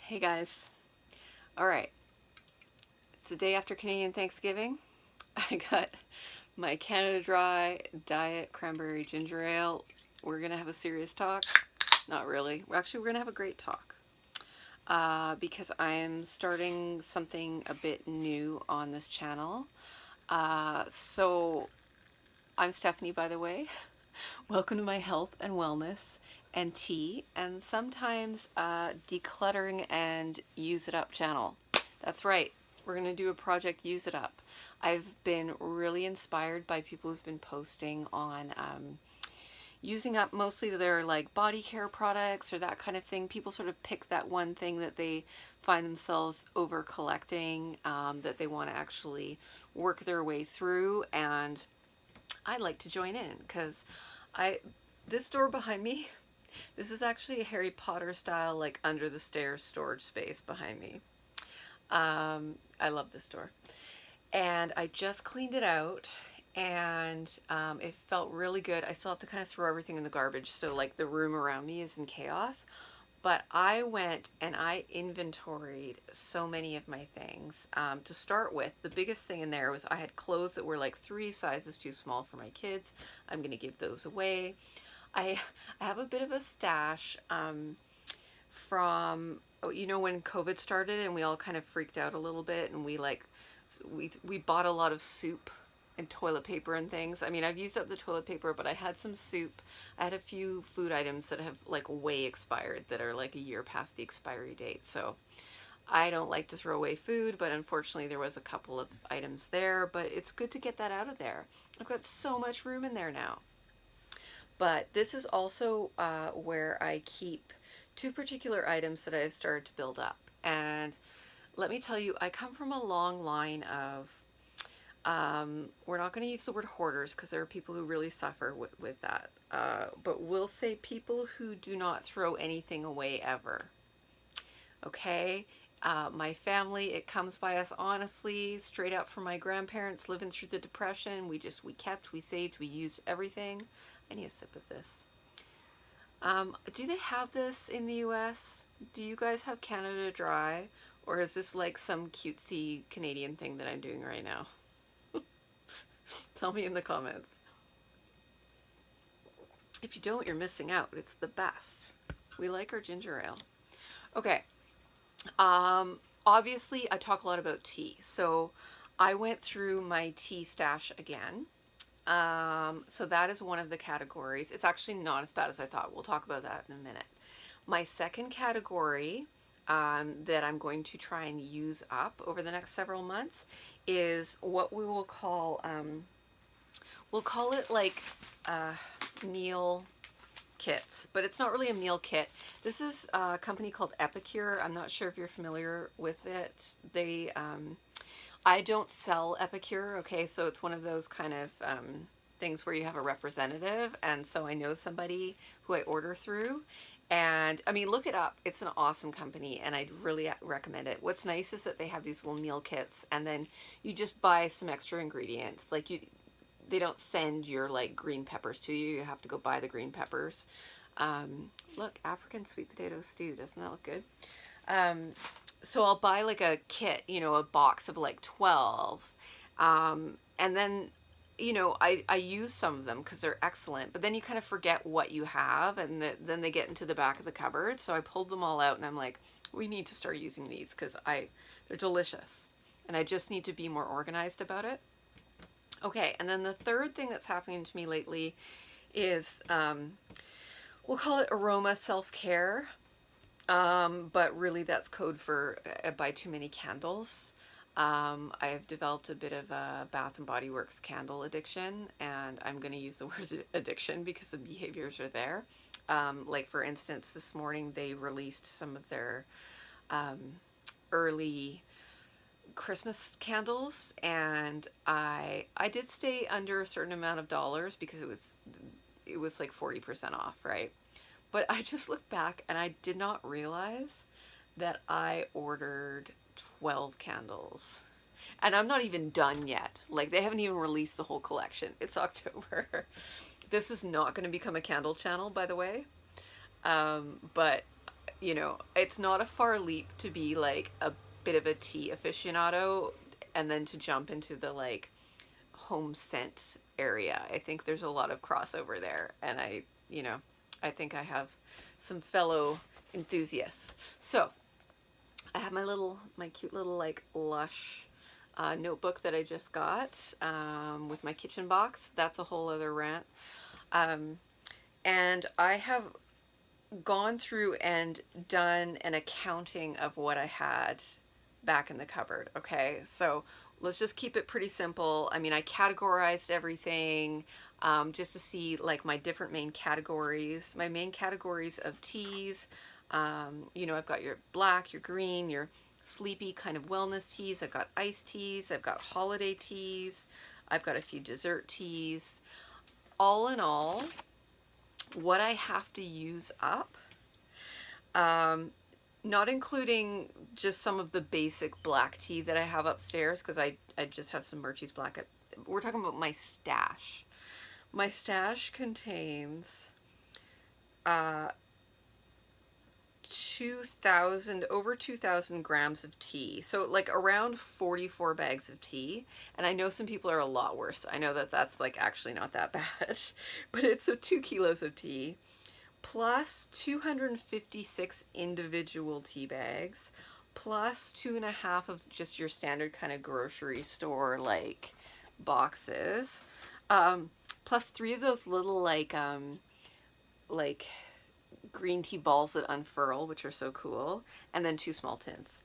Hey guys. All right. It's the day after Canadian Thanksgiving. I got my Canada Dry Diet Cranberry Ginger Ale. We're going to have a serious talk. Not really. Actually, we're going to have a great talk. Because I'm starting something a bit new on this channel. So I'm Stephanie, by the way. Welcome to my health and wellness and tea and sometimes decluttering and use it up channel. That's right. We're going to do a project Use It Up. I've been really inspired by people who've been posting on using up mostly their like body care products or that kind of thing. People sort of pick that one thing that they find themselves over collecting, that they want to actually work their way through, and I'd like to join in because this door behind me, this is actually a Harry Potter style like under the stairs storage space behind me. I love this door. And I just cleaned it out, and it felt really good. I still have to kind of throw everything in the garbage, so like the room around me is in chaos. But I went and I inventoried so many of my things. To start with, the biggest thing in there was I had clothes that were like 3 sizes too small for my kids. I'm going to give those away. I have a bit of a stash from, when COVID started and we all kind of freaked out a little bit, and we bought a lot of soup and toilet paper and things. I mean, I've used up the toilet paper, but I had some soup. I had a few food items that have like way expired, that are like a year past the expiry date. So I don't like to throw away food, but unfortunately there was a couple of items there, but it's good to get that out of there. I've got so much room in there now. But this is also where I keep 2 particular items that I've started to build up. And let me tell you, I come from a long line of, we're not going to use the word hoarders because there are people who really suffer with that. But we'll say people who do not throw anything away ever. Okay? My family, it comes by us honestly, straight out from my grandparents living through the Depression. We kept, we saved, we used everything. I need a sip of this. Do they have this in the US? Do you guys have Canada Dry? Or is this like some cutesy Canadian thing that I'm doing right now? Tell me in the comments. If you don't, you're missing out. It's the best. We like our ginger ale. Okay. Obviously, I talk a lot about tea. So I went through my tea stash again. So that is one of the categories. It's actually not as bad as I thought. We'll talk about that in a minute. My second category that I'm going to try and use up over the next several months is what we will call, we'll call it like meal kits, but it's not really a meal kit. This is a company called Epicure. I'm not sure if you're familiar with it. I don't sell Epicure, okay, so it's one of those kind of things where you have a representative, and so I know somebody who I order through. And I mean, look it up. It's an awesome company, and I'd really recommend it. What's nice is that they have these little meal kits, and then you just buy some extra ingredients. Like they don't send your like green peppers to you. You have to go buy the green peppers. Look, African sweet potato stew. Doesn't that look good? So I'll buy like a kit, a box of like 12. And then, I use some of them because they're excellent, but then you kind of forget what you have, and then they get into the back of the cupboard. So I pulled them all out, and I'm like, we need to start using these because they're delicious, and I just need to be more organized about it. Okay, and then the third thing that's happening to me lately is, we'll call it aroma self-care. But really that's code for buy too many candles. I've developed a bit of a Bath and Body Works candle addiction, and I'm going to use the word addiction because the behaviors are there. Like for instance, this morning they released some of their early Christmas candles, and I did stay under a certain amount of dollars because it was like 40% off, right? But I just looked back and I did not realize that I ordered 12 candles. And I'm not even done yet. Like, they haven't even released the whole collection. It's October. This is not going to become a candle channel, by the way. But you know, it's not a far leap to be like a bit of a tea aficionado and then to jump into the like home scent area. I think there's a lot of crossover there, and you know, I think I have some fellow enthusiasts. So I have my cute little like Lush notebook that I just got with my kitchen box. That's a whole other rant. And I have gone through and done an accounting of what I had back in the cupboard. Okay, so let's just keep it pretty simple. I mean, I categorized everything just to see like my different main categories. My main categories of teas, you know, I've got your black, your green, your sleepy kind of wellness teas. I've got iced teas. I've got holiday teas. I've got a few dessert teas. All in all, what I have to use up, not including just some of the basic black tea that I have upstairs, because I just have some Murchie's Black. We're talking about my stash. My stash contains over 2,000 grams of tea. So like around 44 bags of tea. And I know some people are a lot worse. I know that that's like actually not that bad, but it's so 2 kilos of tea plus 256 individual tea bags plus 2.5 of just your standard kind of grocery store like boxes, plus 3 of those little like green tea balls that unfurl, which are so cool, and then 2 small tins.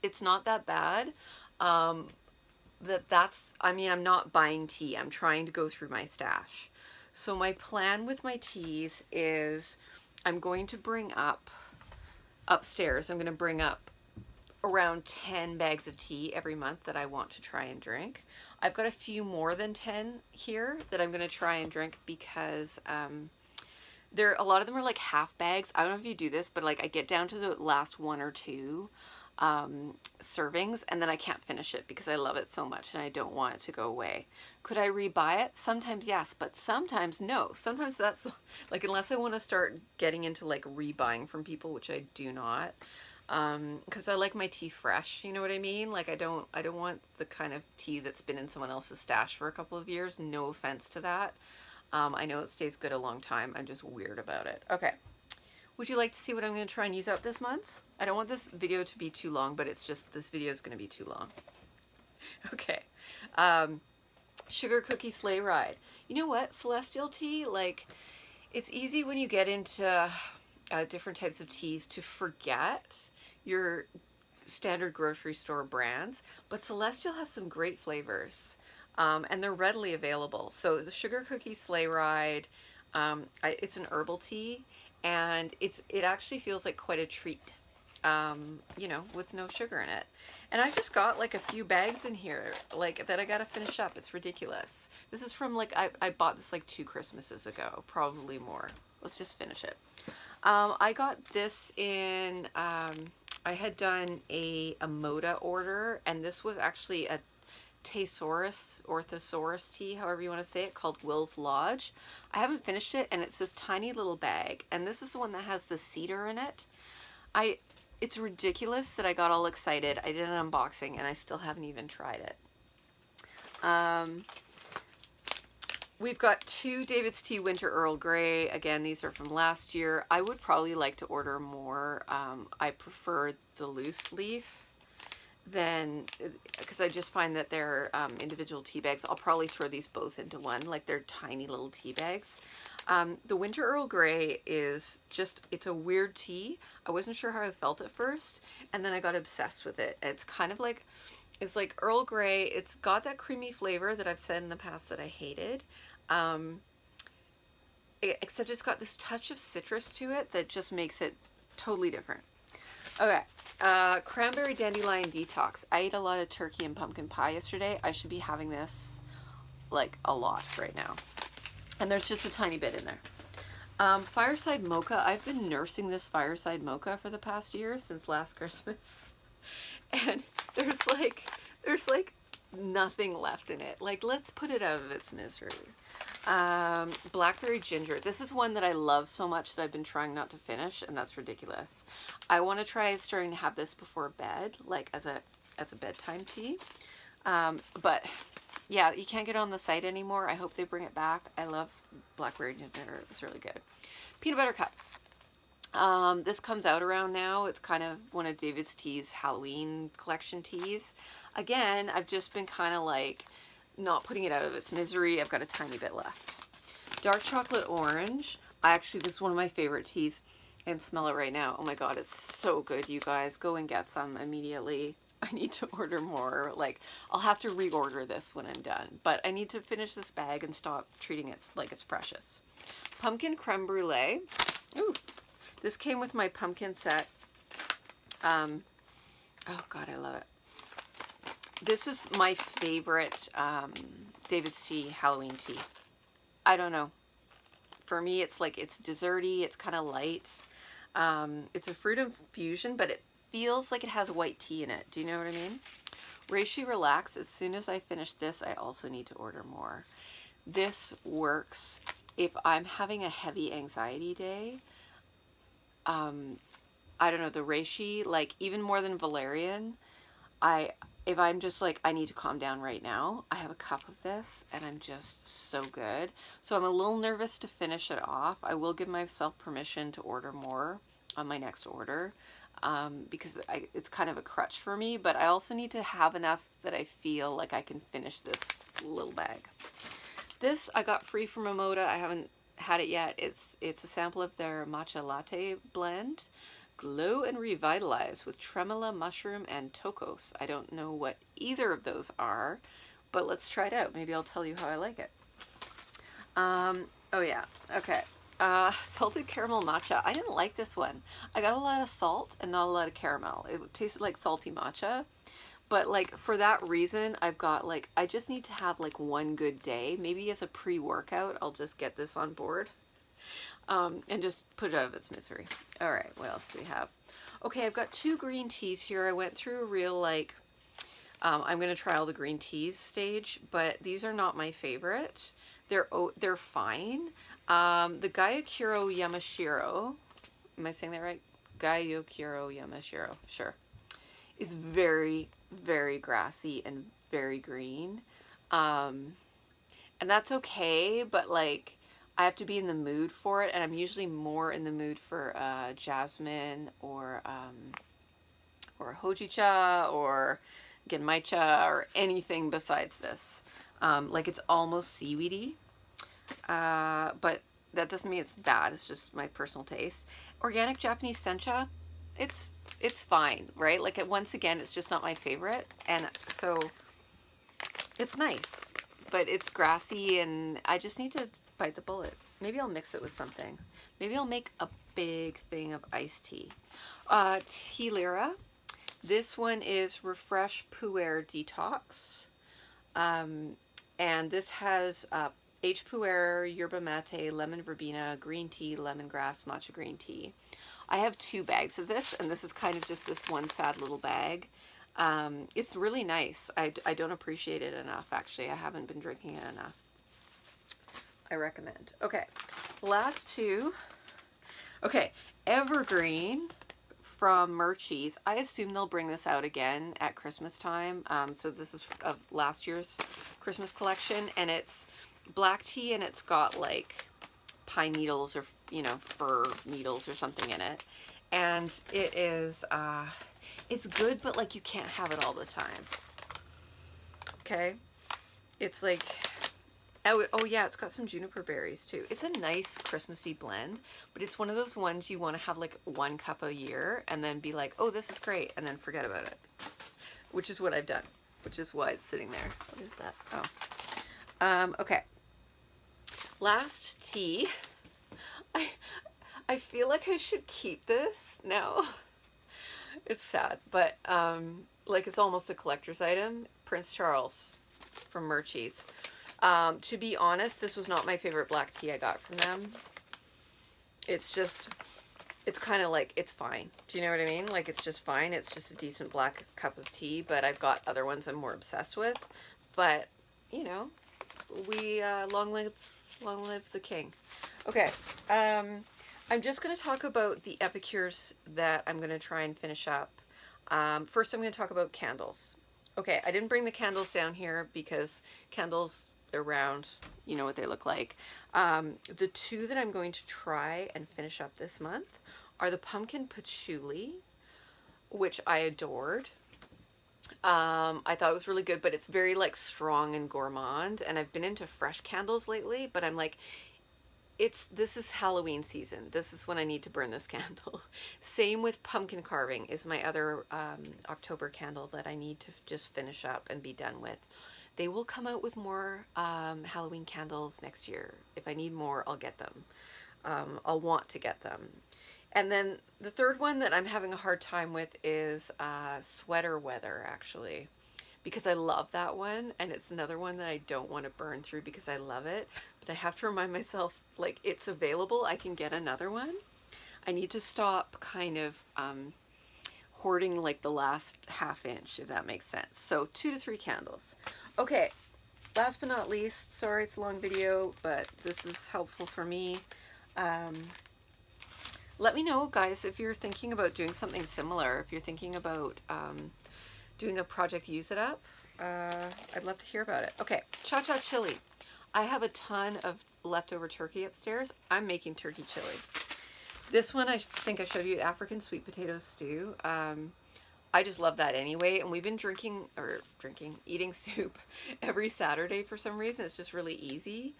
It's not that bad. I mean, I'm not buying tea. I'm trying to go through my stash. So my plan with my teas is I'm going to bring up upstairs, I'm going to bring up around 10 bags of tea every month that I want to try and drink. I've got a few more than 10 here that I'm going to try and drink because a lot of them are like half bags. I don't know if you do this, but like I get down to the last 1 or 2 servings and then I can't finish it because I love it so much and I don't want it to go away. Could I rebuy it? Sometimes yes, but sometimes no. Sometimes that's like, unless I want to start getting into like rebuying from people, which I do not, because I like my tea fresh, you know what I mean? Like I don't want the kind of tea that's been in someone else's stash for a couple of years. No offense to that. I know it stays good a long time. I'm just weird about it. Okay. Would you like to see what I'm going to try and use up this month? I don't want this video to be too long, but it's just this video is going to be too long. Okay. Sugar cookie sleigh ride. You know what? Celestial tea, like, it's easy when you get into different types of teas to forget your standard grocery store brands, but Celestial has some great flavors. And they're readily available. So the sugar cookie sleigh ride, it's an herbal tea, and it actually feels like quite a treat, you know, with no sugar in it. And I just got like a few bags in here, like that I gotta finish up. It's ridiculous. This is from like I bought this like 2 Christmases ago, probably more. Let's just finish it. I got this in. I had done a Moda order, and this was actually a Thesaurus or Thesaurus tea, however you want to say it, called Will's Lodge. I haven't finished it, and it's this tiny little bag, and this is the one that has the cedar in it. It's ridiculous that I got all excited. I did an unboxing, and I still haven't even tried it. We've got 2 David's Tea Winter Earl Grey. Again, these are from last year. I would probably like to order more. I prefer the loose leaf then, because I just find that they're individual tea bags. I'll probably throw these both into one, like they're tiny little tea bags. The Winter Earl Grey is just, it's a weird tea. I wasn't sure how I felt at first, and then I got obsessed with it. It's kind of like, it's like Earl Grey. It's got that creamy flavor that I've said in the past that I hated. Except it's got this touch of citrus to it that just makes it totally different. Okay, Cranberry Dandelion Detox. I ate a lot of turkey and pumpkin pie yesterday. I should be having this like a lot right now. And there's just a tiny bit in there. Fireside Mocha. I've been nursing this Fireside Mocha for the past year, since last Christmas. And there's like nothing left in it. Like, let's put it out of its misery. Blackberry Ginger. This is one that I love so much that I've been trying not to finish, and that's ridiculous. I want to try starting to have this before bed, like as a bedtime tea. But yeah, you can't get it on the site anymore. I hope they bring it back. I love Blackberry Ginger. It's really good. Peanut butter cup. This comes out around now. It's kind of one of David's Tea's Halloween collection teas. Again, I've just been kind of like not putting it out of its misery. I've got a tiny bit left. Dark chocolate orange. This is one of my favorite teas, and smell it right now. Oh my god, it's so good, you guys. Go and get some immediately. I need to order more. Like, I'll have to reorder this when I'm done, but I need to finish this bag and stop treating it like it's precious. Pumpkin creme brulee. Ooh, this came with my pumpkin set. Oh god, I love it. This is my favorite David's Tea Halloween tea. I don't know. For me, it's like, it's desserty. It's kind of light. It's a fruit infusion, but it feels like it has white tea in it. Do you know what I mean? Reishi Relax. As soon as I finish this, I also need to order more. This works if I'm having a heavy anxiety day. I don't know, the reishi, like even more than valerian, if I'm just like, I need to calm down right now, I have a cup of this and I'm just so good. So I'm a little nervous to finish it off. I will give myself permission to order more on my next order, because it's kind of a crutch for me, but I also need to have enough that I feel like I can finish this little bag. This I got free from Momoda. I haven't had it yet. It's a sample of their matcha latte blend. Glow and Revitalize with tremolo, mushroom, and tocos. I don't know what either of those are, but let's try it out. Maybe I'll tell you how I like it. Oh yeah, okay. Salted caramel matcha. I didn't like this one. I got a lot of salt and not a lot of caramel. It tasted like salty matcha. But like, for that reason, I've got like, I just need to have like one good day. Maybe as a pre-workout, I'll just get this on board. And just put it out of its misery. All right, what else do we have? Okay, I've got 2 green teas here. I went through a real like, I'm going to try all the green teas stage, but these are not my favorite. They're fine. The Gyokuro Yamashiro, am I saying that right? Gyokuro Yamashiro, sure, is very, very grassy and very green. And that's okay, but like, I have to be in the mood for it, and I'm usually more in the mood for jasmine or hojicha or genmaicha or anything besides this. Like, it's almost seaweedy, but that doesn't mean it's bad. It's just my personal taste. Organic Japanese sencha, it's fine, right? Like, once again, it's just not my favorite, and so it's nice, but it's grassy, and I just need to bite the bullet. Maybe I'll mix it with something. Maybe I'll make a big thing of iced tea. Tea Lira. This one is Refresh Puer Detox. And this has H. Puer, yerba mate, lemon verbena, green tea, lemongrass, matcha green tea. I have 2 bags of this, and this is kind of just this one sad little bag. It's really nice. I don't appreciate it enough, actually. I haven't been drinking it enough. I recommend. Okay, last 2. Okay, Evergreen from Murchie's. I assume they'll bring this out again at Christmas time. So this is of last year's Christmas collection, and it's black tea, and it's got like pine needles or, you know, fir needles or something in it. And it is, it's good, but like, you can't have it all the time. Okay, it's like, oh yeah, it's got some juniper berries too. It's a nice Christmassy blend, but it's one of those ones you want to have like 1 cup a year and then be like, oh, this is great, and then forget about it, which is what I've done, which is why it's sitting there. What is that? Oh, okay. Last tea. I feel like I should keep this now. It's sad, but like, it's almost a collector's item. Prince Charles from Murchie's. To be honest, this was not my favorite black tea I got from them. It's just, it's kind of like, it's fine. Do you know what I mean? Like, it's just fine. It's just a decent black cup of tea, but I've got other ones I'm more obsessed with. But, you know, long live Long live the king. Okay, I'm just going to talk about the epicures that I'm going to try and finish up. First, I'm going to talk about candles. Okay, I didn't bring the candles down here because candles around, you know what they look like. The two that I'm going to try and finish up this month are the pumpkin patchouli, which I adored. I thought it was really good, but it's very like strong and gourmand, and I've been into fresh candles lately, but I'm like, this is Halloween season. This is when I need to burn this candle. Same with pumpkin carving is my other October candle that I need to just finish up and be done with. They will come out with more Halloween candles next year. If I need more, I'll get them. I'll want to get them. And then the third one that I'm having a hard time with is Sweater Weather, actually, because I love that one, and it's another one that I don't want to burn through because I love it, but I have to remind myself, like, it's available, I can get another one. I need to stop kind of hoarding like the last half inch, if that makes sense. So 2 to 3 candles. Okay, last but not least, sorry it's a long video, but this is helpful for me. Let me know, guys, if you're thinking about doing something similar, if you're thinking about doing a project Use It Up. I'd love to hear about it. Okay, cha-cha chili. I have a ton of leftover turkey upstairs. I'm making turkey chili. This one, I think I showed you, African sweet potato stew. I just love that anyway, and we've been eating soup every Saturday for some reason. It's just really easy.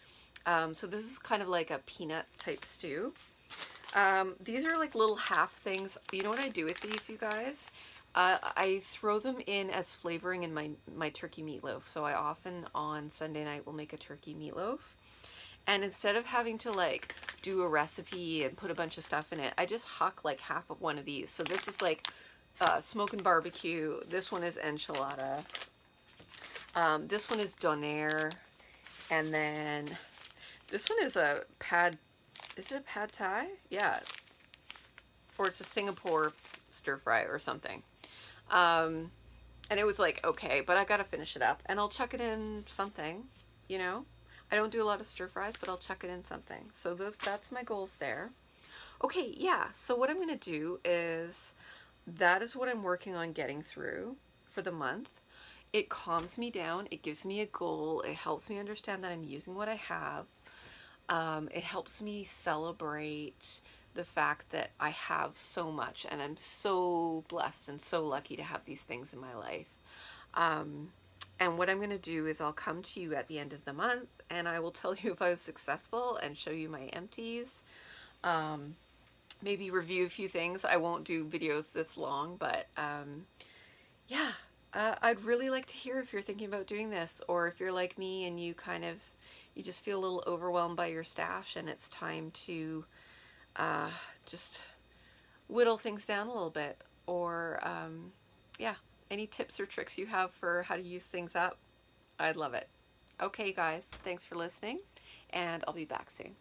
So this is kind of like a peanut type stew. These are like little half things. You know what I do with these, you guys? I throw them in as flavoring in my turkey meatloaf. So I often on Sunday night will make a turkey meatloaf. And instead of having to like do a recipe and put a bunch of stuff in it, I just huck like half of one of these. So this is like smoke and barbecue. This one is enchilada. This one is donair. And then this one is a is it a pad thai? Yeah. Or it's a Singapore stir fry or something. And it was like, okay, but I gotta finish it up. And I'll chuck it in something, you know? I don't do a lot of stir fries, but I'll chuck it in something. So that's my goals there. Okay, yeah. So what I'm gonna do is, that is what I'm working on getting through for the month. It calms me down. It gives me a goal. It helps me understand that I'm using what I have. It helps me celebrate the fact that I have so much, and I'm so blessed and so lucky to have these things in my life. And what I'm going to do is I'll come to you at the end of the month, and I will tell you if I was successful and show you my empties. Maybe review a few things. I won't do videos this long, but yeah, I'd really like to hear if you're thinking about doing this, or if you're like me and you just feel a little overwhelmed by your stash and it's time to just whittle things down a little bit, or yeah, any tips or tricks you have for how to use things up, I'd love it. Okay, guys, thanks for listening, and I'll be back soon.